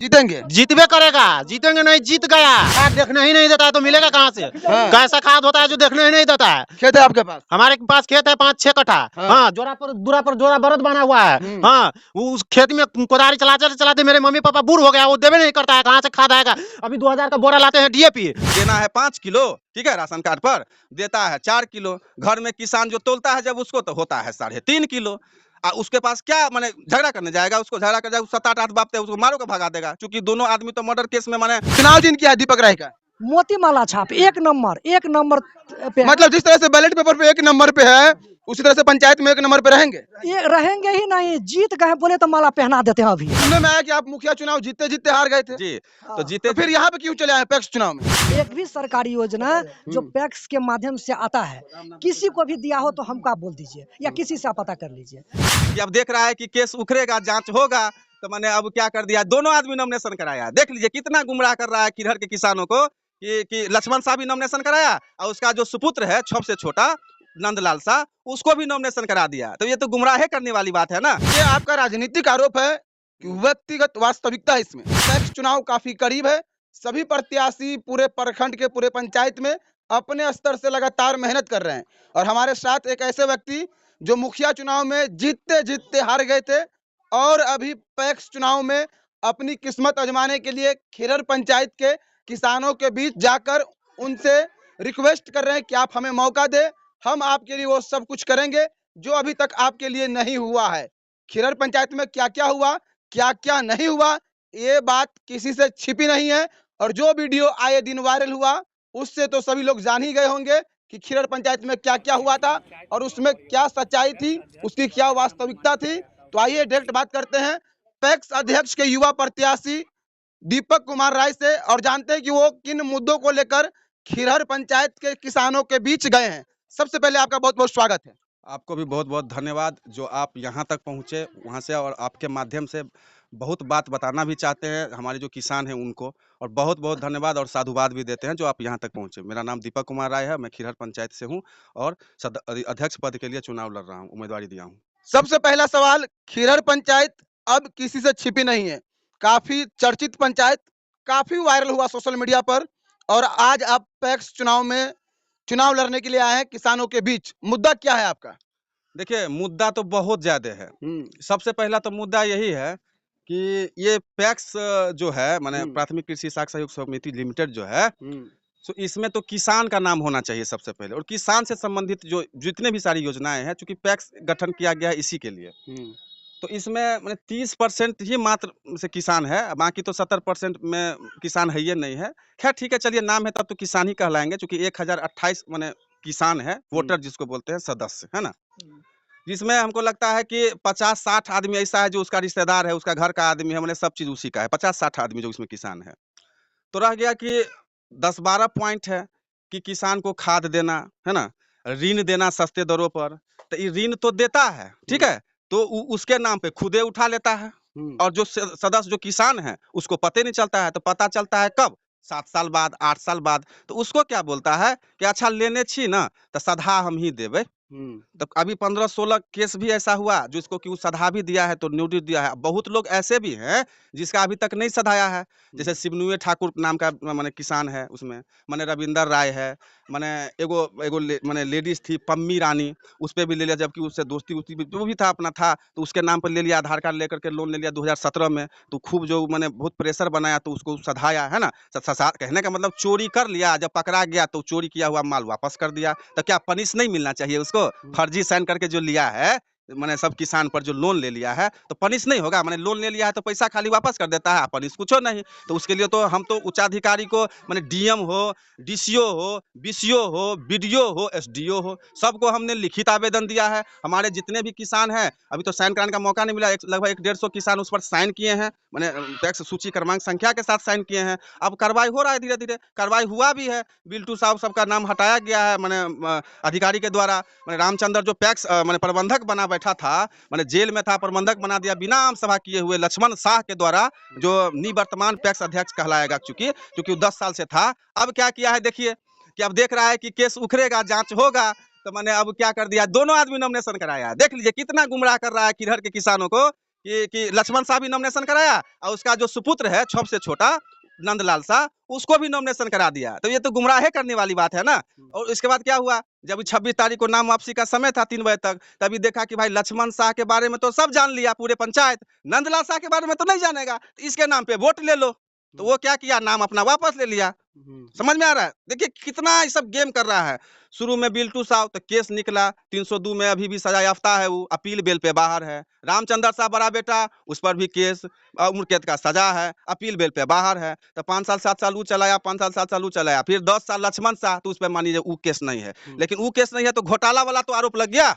जीतेंगे। जीतबे करेगा, जीतेंगे नहीं, जीत गया। खाद देखने ही नहीं देता है तो मिलेगा कहाँ से? हाँ। कैसा खाद होता है जो देखने ही नहीं देता है? खेत है आपके पास? हमारे पास खेत है 5-6 कट्ठा। हाँ। हाँ, दूरा पर जोरा बरद बना हुआ है। हाँ, उस खेत में कुदारी चलाते चलाते मेरे मम्मी पापा बूढ़ हो गया, वो देवे नहीं करता है, कहाँ से खाद आएगा? अभी 2000 का बोरा लाते हैं डीएपी। देना है 5 किलो, ठीक है, राशन कार्ड पर देता है 4 किलो। घर में किसान जो तोलता है जब उसको तो होता है 3.5 किलो। उसके पास क्या माने झगड़ा करने जाएगा? उसको झगड़ा कर जाएगा, 7-8 बाप उसको मारो का भगा देगा, क्योंकि दोनों आदमी तो मर्डर केस में माने। चुनाव चिन्ह क्या है दीपक राय का? मोतीमाला छाप एक नंबर पे मतलब जिस तरह से बैलेट पेपर पे 1 नंबर पे है, उसी तरह से पंचायत में 1 नंबर पे रहेंगे। ये रहेंगे ही नहीं, जीत गए बोले तो माला पहना देते हैं। अभी सुनने में आया कि आप मुखिया चुनाव जीतते जीतते हार गए थे जी, तो जीते तो फिर यहाँ पे क्यों चले आए पैक्स चुनाव में? एक भी सरकारी योजना जो पैक्स के माध्यम से आता है, किसी को भी दिया हो तो हमको आप बोल दीजिए या किसी से आप पता कर लीजिए। कि अब देख रहा है कि केस उखड़ेगा, जांच होगा, तो मैंने अब क्या कर दिया, दोनों आदमी नॉमिनेशन कराया। देख लीजिए कितना गुमराह कर रहा है खिरहर के किसानों को कि लक्ष्मण शाह भी नॉमिनेशन कराया और उसका जो सुपुत्र है छोट से छोटा नंदलाल शाह, उसको भी नॉमिनेशन करा दिया। तो ये तो गुमराह करने वाली बात है ना। ये आपका राजनीतिक आरोप है कि व्यक्तिगत वास्तविकता है इसमें। पैक्स चुनाव काफी करीब है, सभी प्रत्याशी पूरे प्रखंड के पूरे पंचायत में अपने स्तर से लगातार मेहनत कर रहे हैं और हमारे साथ एक ऐसे व्यक्ति जो मुखिया चुनाव में जीतते जीतते हार गए थे और अभी पैक्स चुनाव में अपनी किस्मत आजमाने के लिए खिरहर पंचायत के किसानों के बीच जाकर उनसे रिक्वेस्ट कर रहे हैं कि आप हमें मौका दे, हम आपके लिए वो सब कुछ करेंगे जो अभी तक आपके लिए नहीं हुआ है। खिरहर पंचायत में क्या क्या हुआ, क्या क्या नहीं हुआ, ये बात किसी से छिपी नहीं है और जो वीडियो आए दिन वायरल हुआ उससे तो सभी लोग जान ही गए होंगे कि खिरहर पंचायत में क्या क्या हुआ था और उसमें क्या सच्चाई थी, उसकी क्या वास्तविकता थी। तो आइए डायरेक्ट बात करते हैं पैक्स अध्यक्ष के युवा प्रत्याशी दीपक कुमार राय से और जानते हैं कि वो किन मुद्दों को लेकर खिरहर पंचायत के किसानों के बीच गए हैं। सबसे पहले आपका बहुत बहुत स्वागत है। आपको भी बहुत बहुत धन्यवाद जो आप यहाँ तक पहुँचे वहाँ से, और आपके माध्यम से बहुत बात बताना भी चाहते हैं हमारे जो किसान हैं उनको, और बहुत बहुत धन्यवाद और साधुवाद भी देते हैं जो आप यहाँ तक पहुँचे। मेरा नाम दीपक कुमार राय है, मैं खिरहर पंचायत से हूँ और अध्यक्ष पद के लिए चुनाव लड़ रहा हूँ, उम्मीदवारी दिया हूँ। सबसे पहला सवाल, खिरहर पंचायत अब किसी से छिपी नहीं है, काफी चर्चित पंचायत, काफी वायरल हुआ सोशल मीडिया पर और आज आप पैक्स चुनाव में चुनाव लड़ने के लिए आए हैं किसानों के बीच। मुद्दा क्या है आपका? देखिए मुद्दा तो बहुत ज्यादा है। सबसे पहला तो मुद्दा यही है कि ये पैक्स जो है माने प्राथमिक कृषि साख सहयोग समिति लिमिटेड जो है, तो इसमें तो किसान का नाम होना चाहिए सबसे पहले, और किसान से संबंधित जो जितने भी सारी योजनाएं हैं, चूंकि पैक्स गठन किया गया है इसी के लिए, तो इसमें मैंने 30% ही मात्र से किसान है, बाकी तो 70% में किसान है ये नहीं है। खैर ठीक है, चलिए नाम है तब तो किसान ही कहलाएंगे, चूंकि 1028 मैंने किसान है, वोटर जिसको बोलते हैं, सदस्य है ना, जिसमें हमको लगता है कि 50-60 आदमी ऐसा है जो उसका रिश्तेदार है, उसका घर का आदमी है, मैंने सब चीज उसी का है। 50-60 आदमी जो इसमें किसान है। तो रह गया कि 10-12 पॉइंट है कि किसान को खाद देना है ना, ऋण देना सस्ते दरों पर। तो ये ऋण तो देता है, ठीक है, तो उसके नाम पे खुदे उठा लेता है, और जो सदस्य जो किसान है उसको पता नहीं चलता है। तो पता चलता है कब? 7 साल बाद, 8 साल बाद। तो उसको क्या बोलता है कि अच्छा लेने छी ना तो सधा हम ही देवे। तो अभी 15-16 केस भी ऐसा हुआ जिसको कि सधा भी दिया है तो नोटिस दिया है। बहुत लोग ऐसे भी हैं जिसका अभी तक नहीं सधाया है, जैसे शिवनुए ठाकुर नाम का माने किसान है, उसमें माने रविंदर राय है, माने एगो माने लेडीज थी पम्मी रानी, उस पर भी ले लिया, जबकि उससे दोस्ती उस्ती जो भी था अपना था तो उसके नाम पर ले लिया, आधार कार्ड लेकर के लोन ले लिया 2017 में। तो खूब जो मैंने बहुत प्रेशर बनाया तो उसको सधाया है ना। कहने का मतलब चोरी कर लिया, जब पकड़ा गया तो चोरी किया हुआ माल वापस कर दिया। तो क्या पनिश नहीं मिलना चाहिए उसको? फर्जी साइन करके जो लिया है मैंने सब किसान पर जो लोन ले लिया है तो पनिश नहीं होगा? मैंने लोन ले लिया है तो पैसा खाली वापस कर देता है, पनिश कुछ नहीं। तो उसके लिए तो हम तो उच्चाधिकारी को मैंने डीएम हो, डीसीओ हो, बीसीओ हो, बीडीओ हो, एसडीओ हो, सबको हमने लिखित आवेदन दिया है। हमारे जितने भी किसान हैं अभी तो साइन कराने का मौका नहीं मिला, लगभग 150 किसान उस पर साइन किए हैं, मैंने टैक्स सूची क्रमांक संख्या के साथ साइन किए हैं। अब कार्रवाई हो रहा है, धीरे धीरे कार्रवाई हुआ भी है। बिल्टू साहब सबका नाम हटाया गया है मैंने अधिकारी के द्वारा। मैंने रामचंद्र जो पैक्स मैंने प्रबंधक बना बैठा था, मैंने जेल में था, प्रबंधक बना दिया बिना आम सभा किए हुए लक्ष्मण शाह के द्वारा, जो निवर्तमान पैक्स अध्यक्ष कहलाएगा, क्योंकि 10 साल से था। अब क्या किया है देखिए कि अब देख रहा है कि केस उखड़ेगा, जांच होगा, तो मैंने अब क्या कर दिया, दोनों आदमी नॉमिनेशन कराया। देख लीजिए कितना गुमराह कर रहा है खिरहर के किसानों को कि लक्ष्मण शाह भी नॉमिनेशन कराया और उसका जो सुपुत्र है सबसे छोटा नंदलाल शाह उसको भी नॉमिनेशन करा दिया। तो ये तो गुमराह करने वाली बात है ना। और इसके बाद क्या हुआ, जब 26 तारीख को नाम वापसी का समय था 3 बजे तक, तभी देखा कि भाई लक्ष्मण शाह के बारे में तो सब जान लिया पूरे पंचायत, नंदलाल शाह के बारे में तो नहीं जानेगा, तो इसके नाम पे वोट ले लो। तो वो क्या किया, नाम अपना वापस ले लिया। समझ में आ रहा है? देखिए कितना ये सब गेम कर रहा है। शुरू में बिल्टू साहब तो केस निकला 302 में, अभी भी सजा याफ्ता है, वो अपील बेल पे बाहर है। रामचंद्र साहब बड़ा बेटा, उस पर भी केस उम्र कैद का सजा है, अपील बेल पे बाहर है। तो 5 साल 7 साल वो चलाया, 5 साल 7 साल वो चलाया, फिर 10 साल लक्ष्मण शाह, तो उस पर मान लीजिए वो केस नहीं है। लेकिन वो केस नहीं है तो घोटाला वाला तो आरोप लग गया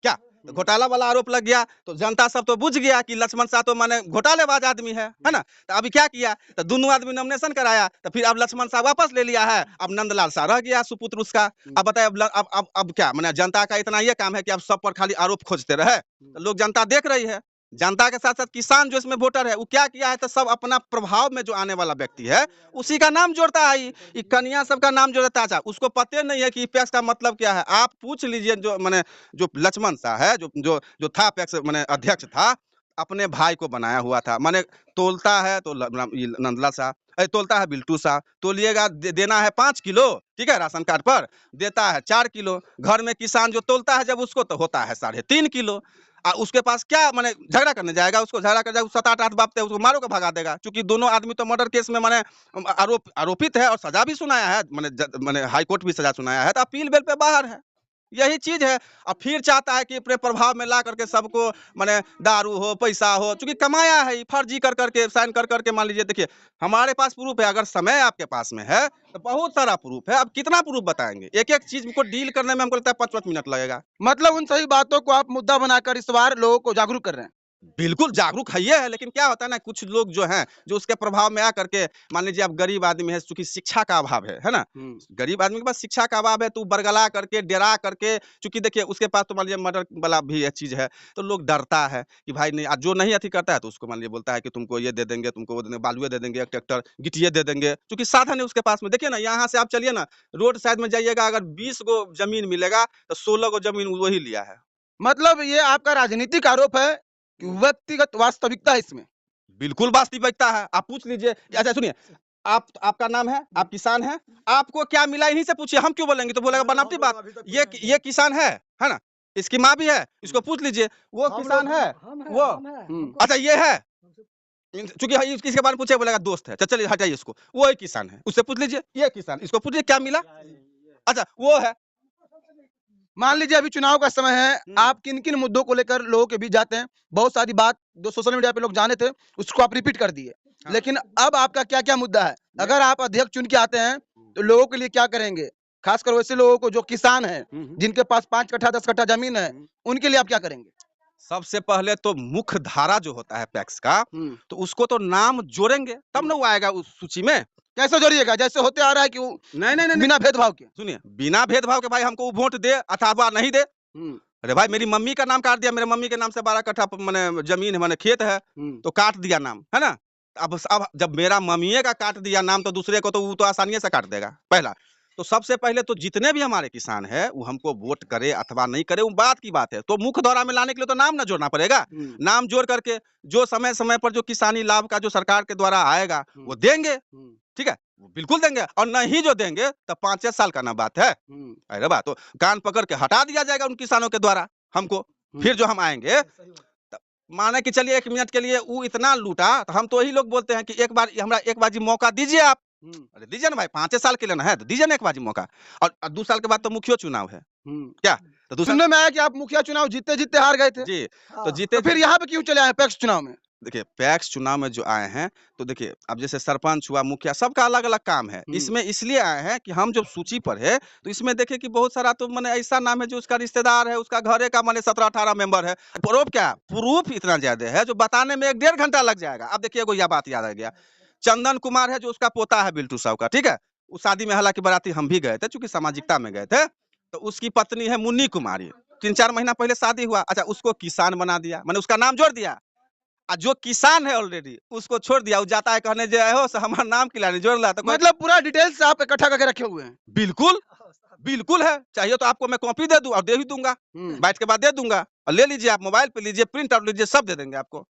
क्या, तो घोटाला वाला आरोप लग गया, तो जनता सब तो बुझ गया कि लक्ष्मण शाह तो माने घोटालेबाज आदमी है ना। तो अभी क्या किया, तो दोनों आदमी नॉमिनेशन कराया, तो फिर अब लक्ष्मण शाह वापस ले लिया है, अब नंदलाल शाह रह गया सुपुत्र उसका। अब बताए अब क्या माने, जनता का इतना ये काम है कि अब सब पर खाली आरोप खोजते रहे। तो लोग जनता देख रही है, जनता के साथ साथ किसान जो इसमें वोटर है वो क्या किया है, तो सब अपना प्रभाव में जो आने वाला व्यक्ति है उसी का नाम जोड़ता है। ये कन्या सबका नाम जोड़ता है। अच्छा, उसको पता नहीं है कि पैक्स का मतलब क्या है। आप पूछ लीजिए, जो माने जो लक्ष्मण शाह है, जो जो जो था पैक्स माने अध्यक्ष था, अपने भाई को बनाया हुआ था। माने तोलता है तो नंदलाल शाह, तोलता है बिल्टू शाह, तोलिएगा देना है 5 किलो, ठीक है, राशन कार्ड पर देता है 4 किलो। घर में किसान जो तोलता है जब उसको, तो होता है 3.5 किलो। उसके पास क्या माने झगड़ा करने जाएगा, उसको झगड़ा कर जाएगा, 7-8 बाप थे उसको मारो के भगा देगा। क्योंकि दोनों आदमी तो मर्डर केस में माने आरोपित है और सजा भी सुनाया है, माने हाई कोर्ट भी सजा सुनाया है, तो अपील बेल पे बाहर है। यही चीज है। अब फिर चाहता है कि अपने प्रभाव में ला करके सबको माने दारू हो, पैसा हो, चूंकि कमाया है, फर्जी कर करके साइन कर करके। मान लीजिए, देखिए हमारे पास प्रूफ है, अगर समय आपके पास में है तो बहुत सारा प्रूफ है। अब कितना प्रूफ बताएंगे, एक एक चीज को डील करने में हमको लगता है 5-5 मिनट लगेगा। मतलब उन सही बातों को आप मुद्दा बनाकर इस बार लोगों को जागरूक कर रहे हैं। बिल्कुल जागरूक है ये है, लेकिन क्या होता है ना, कुछ लोग जो हैं जो उसके प्रभाव में आ करके, मान लीजिए आप गरीब आदमी है, चूंकि शिक्षा का अभाव है ना, गरीब आदमी के पास शिक्षा का अभाव है, तो बरगला करके डरा करके, चूंकि देखिए उसके पास तो मान लीजिए मर्डर वाला भी ये चीज है, तो लोग डरता है कि भाई नहीं, जो नहीं अथी करता है तो उसको मान लीजिए बोलता है कि तुमको ये दे देंगे, तुमको वो देंगे, बालुए दे देंगे, एक ट्रैक्टर गिट्टिए दे देंगे, चूंकि साधन है उसके पास में। देखिए ना, यहाँ से आप चलिए ना, रोड साइड में जाइएगा, अगर 20 गो जमीन मिलेगा तो 16 गो जमीन वही लिया है। मतलब ये आपका राजनीतिक आरोप है कि व्यक्तिगत वास्तविकता है इसमें। बिल्कुल वास्तविकता है, आप पूछ लीजिए। अच्छा सुनिए, आपका नाम है, आप किसान हैं, आपको क्या मिला इन्हीं से पूछिए, हम क्यों बोलेंगे, तो बोलेगा बनावटी बात। ये किसान है ना, इसकी माँ भी है, इसको पूछ लीजिए, वो किसान है, वो अच्छा ये है, चूंकि किसके बारे में पूछे, बोलेगा दोस्त है, चलिए हटाइए इसको, वो ही किसान है, उससे पूछ लीजिए, ये किसान, इसको पूछिए क्या मिला। अच्छा वो है। मान लीजिए अभी चुनाव का समय है, आप किन किन मुद्दों को लेकर लोगों के बीच जाते हैं? बहुत सारी बात जो सोशल मीडिया पे लोग जाने थे उसको आप रिपीट कर दिए, लेकिन अब आपका क्या क्या मुद्दा है? अगर आप अध्यक्ष चुन के आते हैं तो लोगों के लिए क्या करेंगे, खासकर वैसे लोगों को जो किसान हैं, जिनके पास 5 कट्ठा 10 कट्ठा जमीन है, उनके लिए आप क्या करेंगे? सबसे पहले तो मुख्य धारा जो होता है पैक्स का, तो उसको तो नाम जोड़ेंगे तब ना वो आएगा उस सूची में। कैसे जोड़िएगा? जैसे होते आ रहा है कि वो नहीं बिना भेदभाव के। सुनिए, बिना भेदभाव के भाई हमको वो वोट दे अथवा नहीं दे। अरे भाई मेरी मम्मी का नाम काट दिया, मेरे मम्मी के नाम से 12 कट्ठा माने जमीन है, माने खेत है, तो काट दिया नाम, है ना। अब जब मेरा मम्मी का काट दिया नाम, तो दूसरे को तो वो तो आसानी से काट देगा। पहला तो सबसे पहले तो जितने भी हमारे किसान है वो हमको वोट करे अथवा नहीं करे वो बात की बात है, तो मुख्य धारा में लाने के लिए तो नाम ना जोड़ना पड़ेगा। नाम जोड़ करके जो समय समय पर जो किसानी लाभ का जो सरकार के द्वारा आएगा वो देंगे, ठीक है, वो बिल्कुल देंगे। और नहीं जो देंगे तो 5-6 साल का ना बात है, अरे बात तो कान पकड़ के हटा दिया जाएगा उन किसानों के द्वारा हमको। फिर जो हम आएंगे, माने कि चलिए 1 मिनट के लिए वो इतना लूटा, तो हम तो वही लोग बोलते हैं कि एक बार हमरा एक बाजी मौका दीजिए आप। अरे दीजिए ना भाई, 5 साल के लिए ना है तो दीजिए ना एक बाजी मौका। और 2 साल के बाद तो मुखिया चुनाव है क्या, तो सुनने में आया कि आप मुखिया चुनाव जीते जीते हार गए थे जी, तो जीते तो फिर यहाँ पे क्यों चले आए पैक्स चुनाव में? देखिए पैक्स चुनाव में जो आए हैं, तो देखिए अब जैसे सरपंच हुआ, मुखिया, सबका अलग अलग काम है। इसमें इसलिए आए हैं कि हम जब सूची पर है तो इसमें देखिए कि बहुत सारा तो मैंने ऐसा नाम है जो उसका रिश्तेदार है, उसका घरे का मैंने 17-18 मेंबर है। प्रूफ क्या, प्रूफ इतना ज्यादा है जो बताने में 1-1.5 घंटा लग जाएगा। अब देखिए यह बात याद आ गया, चंदन कुमार है जो उसका पोता है बिल्टू साहब का, ठीक है, उस शादी में हालांकि बाराती हम भी गए थे, चूंकि सामाजिकता में गए थे। तो उसकी पत्नी है मुन्नी कुमारी, 3-4 महीना पहले शादी हुआ। अच्छा उसको किसान बना दिया, मैंने उसका नाम जोड़ दिया। जो किसान है ऑलरेडी उसको छोड़ दिया, वो जाता है कहने जो है हमारा नाम किला नहीं जोड़ ला, तो मतलब पूरा डिटेल्स आप इकट्ठा करके रखे हुए हैं? बिल्कुल बिल्कुल है, चाहिए तो आपको मैं कॉपी दे दूं और दे भी दूंगा, बैठ के बाद दे दूंगा और ले लीजिए, आप मोबाइल पे लीजिए, प्रिंट आउट लीजिए, सब दे देंगे आपको।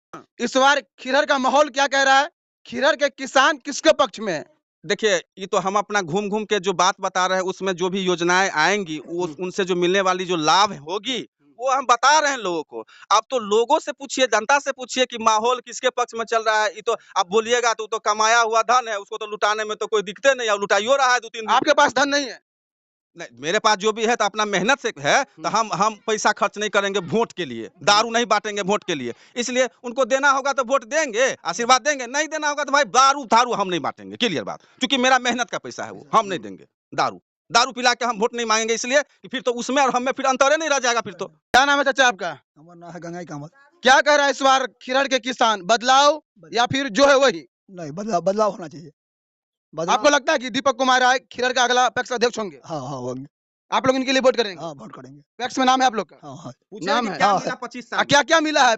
इस बार खिरहर का माहौल क्या कह रहा है? खिरहर के किसान किसके पक्ष में है? देखिए, ये तो हम अपना घूम-घूम के जो बात बता रहे हैं, उसमें जो भी योजनाएँ आएँगी, वो उनसे जो मिलने वाली जो लाभ होगी, वो हम बता रहे हैं लोगों को। आप तो लोगों से पूछिए, जनता से पूछिए कि माहौल किसके पक्ष में चल रहा है। ये तो आप बोलिएगा तो कमाया हुआ धन है, उसको तो लुटाने में तो कोई दिक्कत नहीं है, और लुटाइयो रहा है 2-3 दिन। आपके पास धन नहीं है? नहीं, मेरे पास जो भी है तो अपना मेहनत से है, तो हम पैसा खर्च नहीं करेंगे वोट के लिए, दारू नहीं बाँटेंगे वोट के लिए। इसलिए उनको देना होगा तो वोट देंगे, आशीर्वाद देंगे, नहीं देना होगा तो भाई दारू-थारू हम नहीं बाँटेंगे, क्लियर बात। क्योंकि मेरा मेहनत का पैसा है वो, हम नहीं देंगे दारू। दारू पिला के हम वोट नहीं माँगेंगे, इसलिए कि फिर तो उसमें और हम में फिर अंतर ही नहीं रह जाएगा फिर तो। क्या नाम है चाचा आपका? हमारा नाम है गंगाई कामत। क्या कह रहा है इस बार खिरहर के किसान? बदलाव या फिर जो है वही? नहीं, बदलाव होना चाहिए। आपको लगता है कि दीपक कुमार राय खिरहर का अगला पैक्स अध्यक्ष होंगे? हाँ, होंगे। आप लोग इनके लिए वोट करेंगे? हाँ, वोट करेंगे। पैक्स में नाम है आप लोग का? हाँ। नाम है? क्या मिला 25 साल में? क्या-क्या मिला है?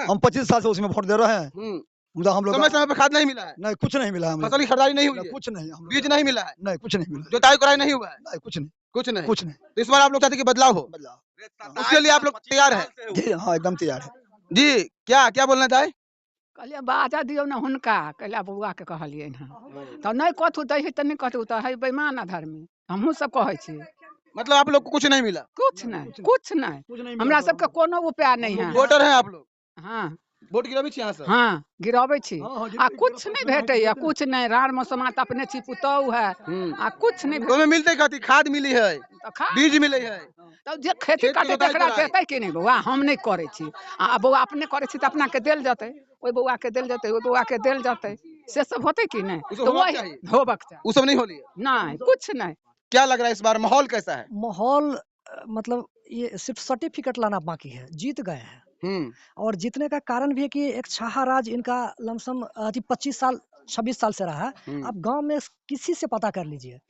हम 25 साल से उसमें वोट दे रहे हैं। मतलब हम लोग समय-समय पे खाद नहीं मिला है? नहीं, कुछ नहीं मिला हमें। फसल की खरीदारी नहीं हुई है? कुछ नहीं, हम लोग बीज नहीं मिला है? नहीं, कुछ नहीं मिला। जोताई कोराई नहीं हुआ है? नहीं, कुछ नहीं, कुछ नहीं? कुछ नहीं। तो इस बार आप लोग चाहते हैं कि बदलाव हो? बदलाव। उसके लिए आप लोग तैयार हैं? जी हाँ, एकदम तैयार है। जी, क्या बोलना चाहे? कहलिए बाजा दियौ ना हुनका, कहलिए बउआ के कहलिए हँ। तो नहीं कथु दै है तो नहीं कथु, तो है बेईमान अधर्मी। हमहूँ सब कहै छी। मतलब आप लोग को कुछ नहीं मिला? कुछ नहीं। हमरा सबके कोनो उपाय नहीं है। वोटर हैं आप लोग? हाँ, वोट गिराबै छी अहाँ सब? हाँ, गिराबै छी। हाँ, आ कुछ नहीं भेटैया, कुछ नहीं। राण मौसमा त अपने छी पुतौह है। आ कुछ नहीं तो में मिलते कथी? खाद मिली है, तो खा बीज मिले है। तो जे खेती खेत के करतै जोताई तकरा कराई। देतै कि नहीं बउआ? हम नहीं करै छी। आ बउआ अपने करै छी त अपना के देल जेतै। ओइ बउआ के देल जेतै, ओइ बउआ के देल जेतै। से सब होतै कि नहीं? उ सब तो होबाक वही चाहिए। होबाक चाहिए। वो सब नहीं हो लिया? नहीं, कुछ नहीं। क्या लग रहा है इस बार माहौल कैसा है? माहौल मतलब ये सिर्फ सर्टिफिकेट लाना बाकी है, जीत गए हैं। और जीतने का कारण भी है कि एक छाहा राज इनका लमसम 25 साल 26 साल से रहा है। अब गांव में किसी से पता कर लीजिए,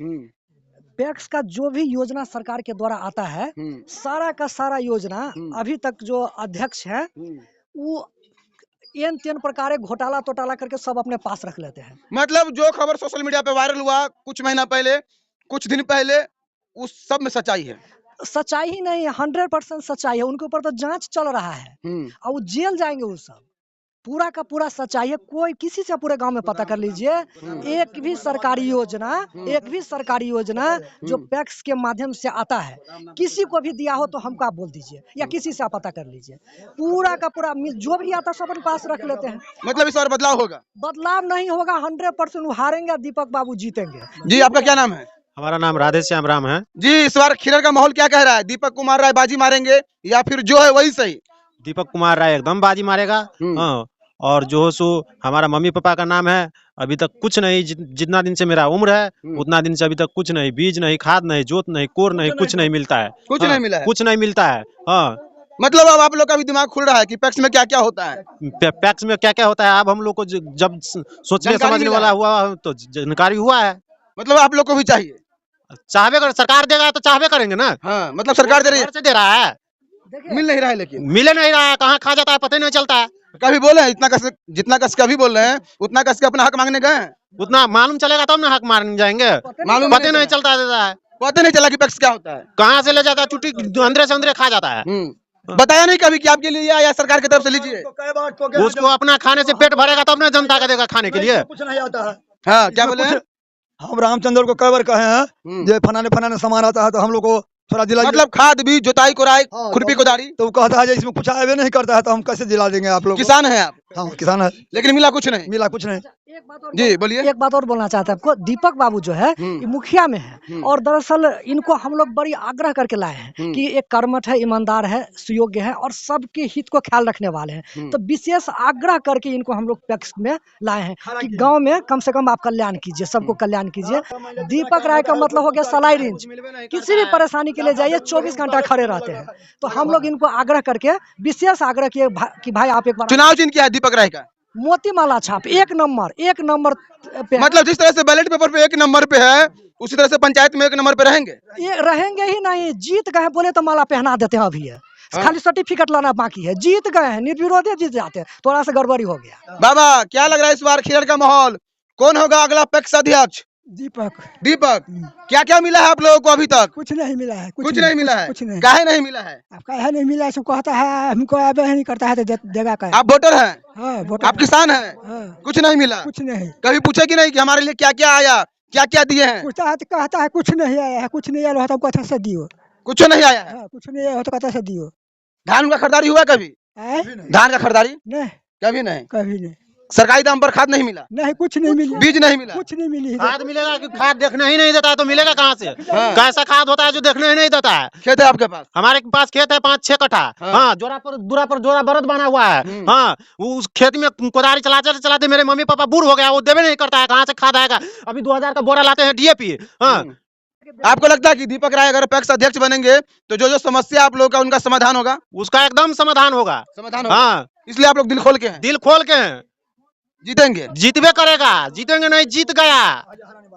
पैक्स का जो भी योजना सरकार के द्वारा आता है, सारा का सारा योजना अभी तक जो अध्यक्ष है वो एन तेन प्रकार घोटाला तोटाला करके सब अपने पास रख लेते हैं। मतलब जो खबर सोशल मीडिया पे वायरल हुआ कुछ महीना पहले, कुछ दिन पहले, उस सब में सच्चाई है? सच्चाई ही नहीं है, 100% सच्चाई है। उनके ऊपर तो जांच चल रहा है और वो जेल जाएंगे। वो सब पूरा का पूरा सच्चाई है। कोई किसी से पूरे गांव में पता कर लीजिए, एक भी सरकारी योजना जो पैक्स के माध्यम से आता है, किसी को भी दिया हो तो हमको आप बोल दीजिए, या किसी से आप पता कर लीजिए। पूरा का पूरा जो भी आता सब अपने पास रख लेते हैं। मतलब इस बार बदलाव होगा? बदलाव नहीं होगा, 100% वो हारेंगे, दीपक बाबू जीतेंगे। जी, आपका क्या नाम है? हमारा नाम राधे श्याम राम है। जी, इस बार खिरहर का माहौल क्या कह रहा है? दीपक कुमार राय बाजी मारेंगे या फिर जो है वही सही? दीपक कुमार राय एकदम बाजी मारेगा। हाँ, और जो सो हमारा मम्मी पापा का नाम है, अभी तक कुछ नहीं। जितना दिन से मेरा उम्र है उतना दिन से अभी तक कुछ नहीं, बीज नहीं, खाद नहीं, जोत नहीं, कोर नहीं, कुछ नहीं मिलता है। कुछ नहीं मिला है? कुछ नहीं मिलता है। हाँ, मतलब अब आप लोग का भी दिमाग खुल रहा है कि पैक्स में क्या क्या होता है? पैक्स में क्या क्या होता है अब हम लोग को जब सोचने जानकारी समझने मिला वाला है? हुआ तो जानकारी हुआ है। मतलब आप लोग को भी चाहिए? चाहबे कर, सरकार देगा तो चाहबे करेंगे ना। हाँ, मतलब सरकार दे रही है, घर से दे रहा है, मिल नहीं रहा है लेकिन। मिले नहीं रहा है, कहाँ खा जाता है पता ही नहीं चलता है। कभी बोले हैं जितना कस के अभी बोल रहे हैं, उतना कस के अपना हक मांगने गए हैं? उतना मालूम चलेगा तब ना हक मारने जाएंगे। मालूम पता नहीं चलता देता है, पता नहीं चला कि पैक्स क्या होता है। कहाँ से ले जाता है, चुटी अंदर से अंदर खा जाता है। बताया नहीं कभी कि आपके लिए या सरकार की तरफ से लीजिए? उसको अपना खाने से पेट भरेगा तब ना जनता का देगा खाने के लिए। कुछ नहीं आता है। हाँ, क्या बोले हैं? हम रामचंद्र को कई बार कहे हैं जो फनाने सामान आता है तो हम लोग को थोड़ा दिला। मतलब खाद बीज जोताई कोराई खुरपी कोदारी तो वो कहता है इसमें कुछ आवे नहीं करता है तो हम कैसे दिला देंगे आप लोग? किसान है आप? हाँ, किसान है, लेकिन मिला कुछ नहीं? मिला कुछ नहीं। जी बोलिए। एक बात और बोलना चाहता है आपको, दीपक बाबू जो है ये मुखिया में है, और दरअसल इनको हम लोग बड़ी आग्रह करके लाए हैं कि एक कर्मठ है, ईमानदार है, सुयोग्य है और सबके हित को ख्याल रखने वाले हैं। तो विशेष आग्रह करके इनको हम लोग पैक्स में लाए हैं कि गांव में कम से कम आप कल्याण कीजिए, सबको कल्याण कीजिए। दीपक राय का मतलब हो गया सलाई रेंज, किसी भी परेशानी के लिए जाइए 24 घंटा खड़े रहते हैं। तो हम लोग इनको आग्रह करके विशेष आग्रह किए कि भाई आप एक बार चुनाव चिन्ह क्या है दीपक राय का? मोतीमाला छाप, एक नंबर पे। मतलब जिस तरह से बैलेट पेपर पे 1 नंबर पे है, उसी तरह से पंचायत में 1 नंबर पे रहेंगे? ये रहेंगे ही नहीं, जीत गए बोले तो माला पहना देते हैं अभी है। खाली सर्टिफिकेट लाना बाकी है, जीत गए हैं, निर्विरोध जीत जाते हैं। थोड़ा सा गड़बड़ी हो गया। बाबा क्या लग रहा है इस बार खिरहर का माहौल? कौन होगा अगला पैक्स अध्यक्ष? दीपक दीपक, क्या क्या मिला है आप लोगों को अभी तक? कुछ नहीं मिला है, कुछ नहीं मिला है। कुछ नहीं। काहे नहीं मिला है? अब कहा नहीं मिला, सब कहता है हमको अब नहीं करता है तो देगा का। आप वोटर हैं, हाँ वोटर। आप किसान हैं, हाँ कुछ नहीं मिला। कुछ नहीं। कभी पूछे कि नहीं कि हमारे लिए क्या क्या आया, क्या क्या दिए हैं? पूछता है तो कहता है कुछ नहीं आया है, कुछ नहीं आया हो तो कहता से दियो। कुछ नहीं आया है। हाँ कुछ नहीं आया हो तो कहता से दियो। धान का खरीदारी हुआ कभी? आए? धान का खरीदारी नहीं कभी नहीं। कभी नहीं। सरकारी दाम पर खाद नहीं मिला, नहीं कुछ नहीं मिली। बीज नहीं मिला। कुछ नहीं मिली। खाद मिलेगा कि खाद देखने ही नहीं देता है तो मिलेगा कहाँ से? हाँ। कैसा खाद होता है जो देखने ही नहीं देता है? खेत है आपके पास? हमारे पास खेत है 5-6 कट्ठा। हाँ। हाँ, दूरा पर जोरा बरद बना हुआ है। हाँ, उस खेत में कोदारी चलाते चलाते मेरे मम्मी पापा बूढ़ हो गया, वो देवे नहीं करता है, कहाँ से खाद आएगा? अभी 2000 का बोरा लाते हैं डीएपी। हाँ, आपको लगता है कि दीपक राय अगर पैक्स अध्यक्ष बनेंगे तो जो जो समस्या आप लोगों का उनका समाधान होगा? उसका एकदम समाधान होगा। समाधान होगा। हाँ, इसलिए आप लोग दिल खोल के हैं, दिल खोल के हैं। जीतेंगे। जीतबे करेगा, जीतेंगे नहीं जीत गया।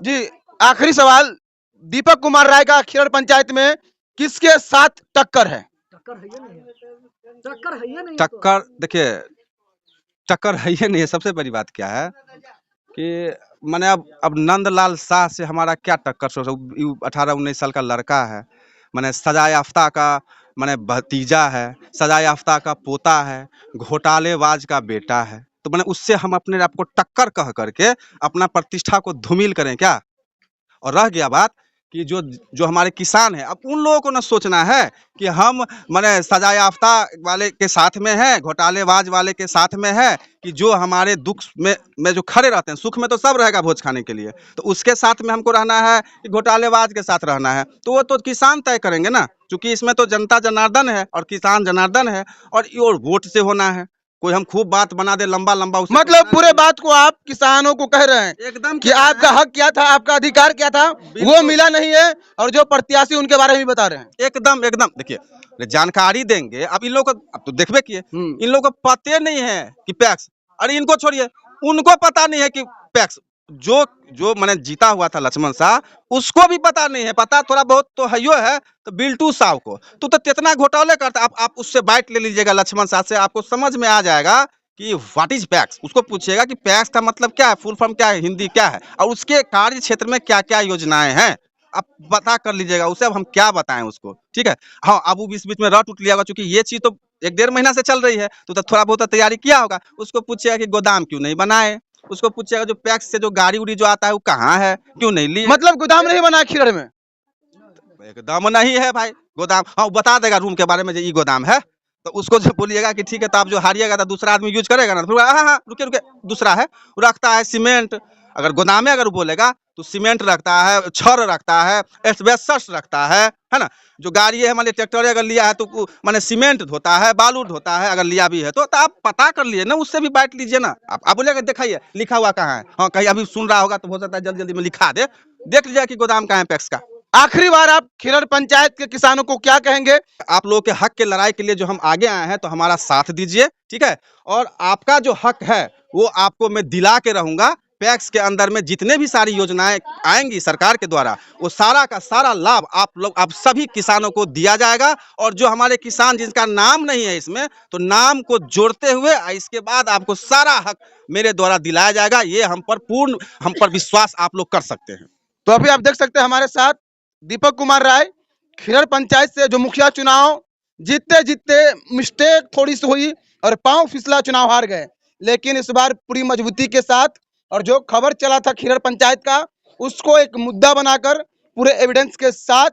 जी, आखिरी सवाल, दीपक कुमार राय का खिरड़ पंचायत में किसके साथ टक्कर है? टक्कर देखिए, टक्कर है ही नहीं है। सबसे बड़ी बात क्या है कि मैंने अब नंदलाल शाह से हमारा क्या टक्कर? 18-19 साल का लड़का है, मैंने सजा याफ्ता का मैंने भतीजा है, सजा याफ्ता का पोता है, घोटालेबाज का बेटा है, तो मैंने उससे हम अपने आप को टक्कर कह करके अपना प्रतिष्ठा को धूमिल करें क्या? और रह गया बात कि जो हमारे किसान हैं, अब उन लोगों को न सोचना है कि हम माने सजा याफ्ता वाले के साथ में है, घोटालेबाज वाले के साथ में है, कि जो हमारे दुख में जो खड़े रहते हैं, सुख में तो सब रहेगा भोज खाने के लिए, तो उसके साथ में हमको रहना है कि घोटालेबाज के साथ रहना है, तो वो तो किसान तय करेंगे ना, क्योंकि इसमें तो जनता जनार्दन है और किसान जनार्दन है, और ये वोट से होना है। कोई हम खूब बात बना दे लंबा लंबा, मतलब पूरे बात को आप किसानों को कह रहे हैं एकदम कि आपका हक क्या था, आपका अधिकार क्या था, वो मिला नहीं है, और जो प्रत्याशी उनके बारे में भी बता रहे हैं। एकदम एकदम देखिए, जानकारी देंगे। अब इन लोगों को अब तो देखबे किए, इन लोगों को पते नहीं है कि पैक्स, अरे इनको छोड़िए, उनको पता नहीं है कि पैक्स जो मैंने जीता हुआ था लक्ष्मण शाह, उसको भी पता नहीं है। पता थोड़ा बहुत तो है तो बिल्टू साहब को तो कितना घोटाले करता। आप उससे बाइट ले लीजिएगा लक्ष्मण शाह से, आपको समझ में आ जाएगा कि व्हाट इज पैक्स। उसको पूछिएगा कि पैक्स का मतलब क्या है, फुल फॉर्म क्या है, हिंदी क्या है, और उसके कार्य क्षेत्र में क्या क्या योजनाएं हैं, आप पता कर लीजिएगा उसे। अब हम क्या बताएं उसको, ठीक है। हाँ, अब वो बीच में रट उठ लिया होगा, क्योंकि ये चीज तो 1-1.5 महीना से चल रही है, तो थोड़ा बहुत तैयारी किया होगा। उसको पूछिएगा कि गोदाम क्यों नहीं बनाए, उसको पूछिएगा जो पैक्स से जो गाड़ी उड़ी जो आता है वो कहाँ है, क्यों नहीं ली। मतलब गोदाम नहीं बना खिरड़ में? एकदम नहीं है भाई गोदाम। हाँ, वो बता देगा रूम के बारे में, ये गोदाम है, तो उसको जो बोलिएगा कि ठीक है, तो आप जो हारिएगा तो दूसरा आदमी यूज करेगा ना, तो हाँ हाँ रुके रुके, दूसरा है वो रखता है सीमेंट। अगर गोदाम में अगर वो बोलेगा तो सीमेंट रखता है, छड़ रखता है, एस्बेस्टस रखता है ना। जो गाड़ी है मान लीजिए ट्रैक्टर अगर लिया है तो माने सीमेंट धोता है, बालू धोता है, अगर लिया भी है तो आप पता कर लिए ना, उससे भी बांट लीजिए ना। आप बोलेगा दिखाइए लिखा हुआ कहाँ है, हाँ कहीं अभी सुन रहा होगा तो हो सकता है जल्दी जल्दी में लिखा दे, देख लीजिए कि गोदाम कहाँ है पैक्स का। आखिरी बार आप खिरड़ पंचायत के किसानों को क्या कहेंगे? आप लोगों के हक के लड़ाई के लिए जो हम आगे आए हैं, तो हमारा साथ दीजिए, ठीक है। और आपका जो हक है वो आपको मैं दिला के रहूंगा। पैक्स के अंदर में जितने भी सारी योजनाएं आएंगी सरकार के द्वारा, वो सारा का सारा लाभ आप सभी किसानों को दिया जाएगा। और जो हमारे किसान जिसका नाम नहीं है इसमें, तो नाम को जोड़ते हुए इसके बाद आपको सारा हक मेरे द्वारा दिलाया जाएगा। ये हम पर विश्वास आप लोग कर सकते हैं। तो अभी आप देख सकते हैं हमारे साथ दीपक कुमार राय, खिरड़ पंचायत से जो मुखिया चुनाव जीतते जीतते मिस्टेक थोड़ी सी हुई और पांव फिसला चुनाव हार गए, लेकिन इस बार पूरी मजबूती के साथ, और जो खबर चला था खिरड़ पंचायत का, उसको एक मुद्दा बनाकर पूरे एविडेंस के साथ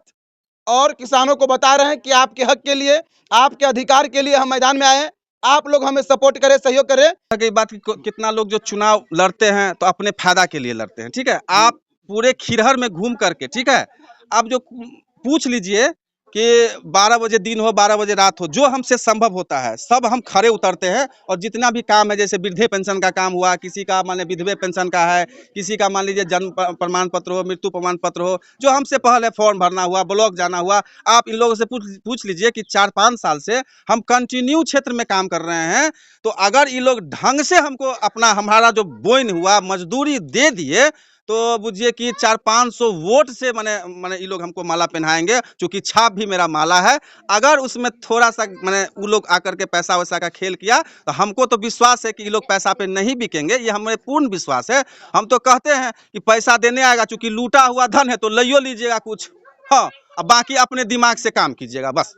और किसानों को बता रहे हैं कि आपके हक के लिए, आपके अधिकार के लिए हम मैदान में आए हैं, आप लोग हमें सपोर्ट करें, सहयोग करें। बात कितना लोग जो चुनाव लड़ते हैं तो अपने फायदा के लिए लड़ते हैं, ठीक है। आप पूरे खिरहर में घूम करके, ठीक है, आप जो पूछ लीजिए कि 12 बजे दिन हो 12 बजे रात हो, जो हमसे संभव होता है सब हम खड़े उतरते हैं। और जितना भी काम है, जैसे वृद्धे पेंशन का काम हुआ, किसी का मान लीजिए विधवे पेंशन का है, किसी का मान लीजिए जन्म प्रमाण पत्र हो, मृत्यु प्रमाण पत्र हो, जो हमसे पहले फॉर्म भरना हुआ, ब्लॉक जाना हुआ, आप इन लोगों से पूछ लीजिए कि 4-5 साल से हम कंटिन्यू क्षेत्र में काम कर रहे हैं। तो अगर ये लोग ढंग से हमको हमारा जो बोइन हुआ मजदूरी दे दिए, तो बुझिए कि 400-500 वोट से माने ये लोग हमको माला पहनाएंगे, क्योंकि छाप भी मेरा माला है। अगर उसमें थोड़ा सा माने वो लोग आकर के पैसा वैसा का खेल किया तो हमको तो विश्वास है कि ये लोग पैसा पे नहीं बिकेंगे, ये हमें पूर्ण विश्वास है। हम तो कहते हैं कि पैसा देने आएगा, चूंकि लूटा हुआ धन है तो लियो लीजिएगा कुछ, हाँ, अब बाकी अपने दिमाग से काम कीजिएगा बस।